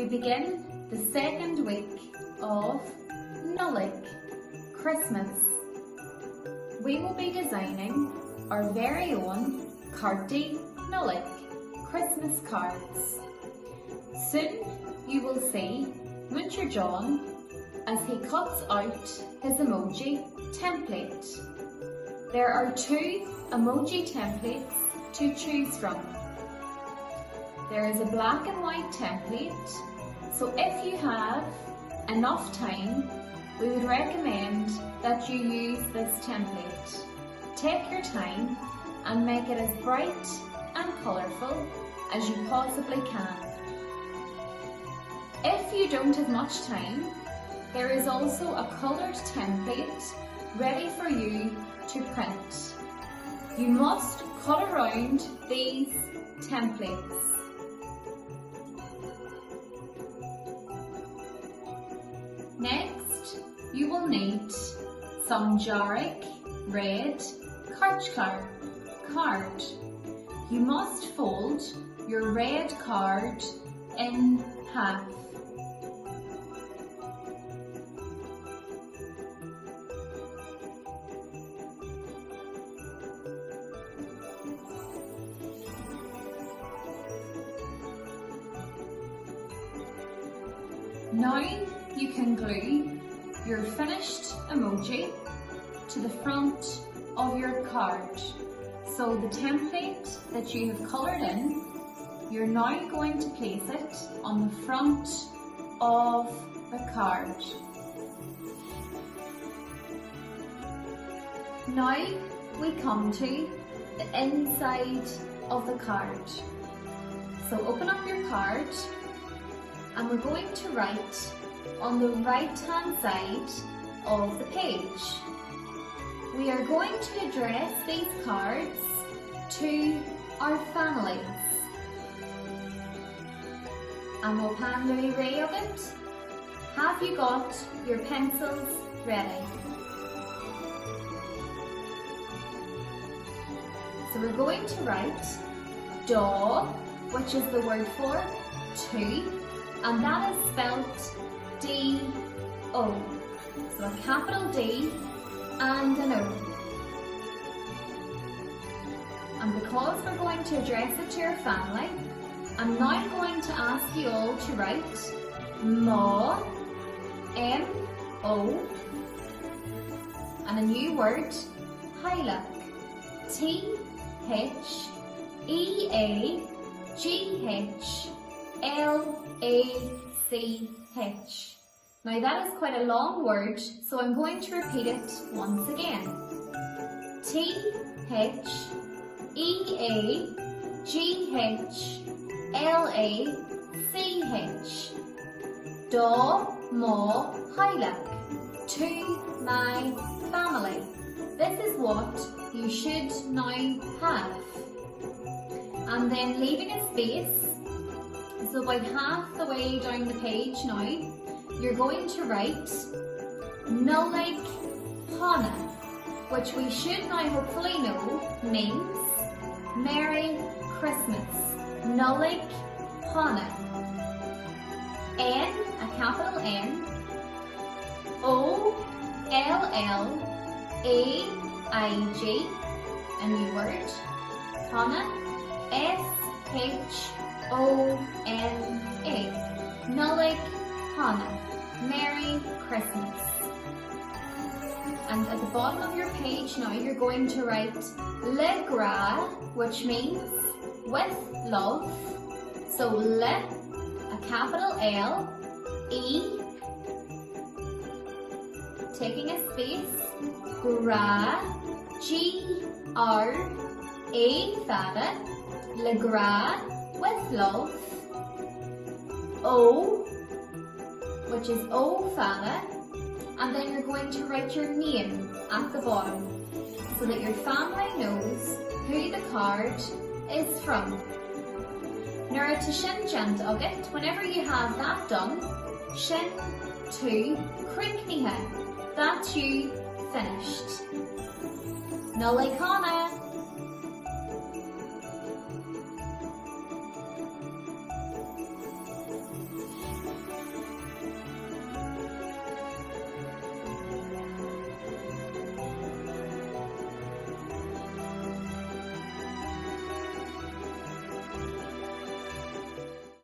begin the second week of Nollaig, Christmas. We will be designing our very own Cártaí Nollaig Christmas cards. Soon you will see Muintir John as he cuts out his emoji template. There are 2 emoji templates to choose from. There is a black and white template, so if you have enough time, we would recommend that you use this template. Take your time and make it as bright and colourful as you possibly can. If you don't have much time, there is also a coloured template ready for you to print. You must cut around these templates. Next, you will need some Jarrac red Cartchkar card. You must fold your red card in half. Now you can glue your finished emoji to the front of your card. So the template that you have coloured in, you're now going to place it on the front of the card. Now we come to the inside of the card. So open up your card and we're going to write on the right hand side of the page. We are going to address these cards to our families. And we'll pan the array of it. Have you got your pencils ready? So we're going to write Dó, which is the word for 2, and that is spelt D-O. So a capital D and an O. And because we're going to address it to your family, I'm now going to ask you all to write Mo, M-O, and a new word, Theaghlaigh, Theaghlaigh. Now that is quite a long word, so I'm going to repeat it once again. Theaghlaigh. Dó, Mo, Theaghlaigh. To my family. This is what you should now have. And then leaving a space, so about half the way down the page now, you're going to write Nollaig Thána, which we should now hopefully know means Merry Christmas. Nollaig Thána. N, a capital N, O-L-L-A-I-G, a new word, Thána, S-H-O-N-A, Nollaig Thána, Merry Christmas. And at the bottom of your page now you're going to write Le Gra, which means with love. So Le, a capital L, E, taking a space, Gra, G-R-A, Fada, Le Gra, with love, O, which is O Fada, and then you're going to write your name at the bottom so that your family knows who the card is from. Now to Shin Jant Ugat, whenever you have that done, Shin to Crickniha, that's you finished. Nollaig Thána.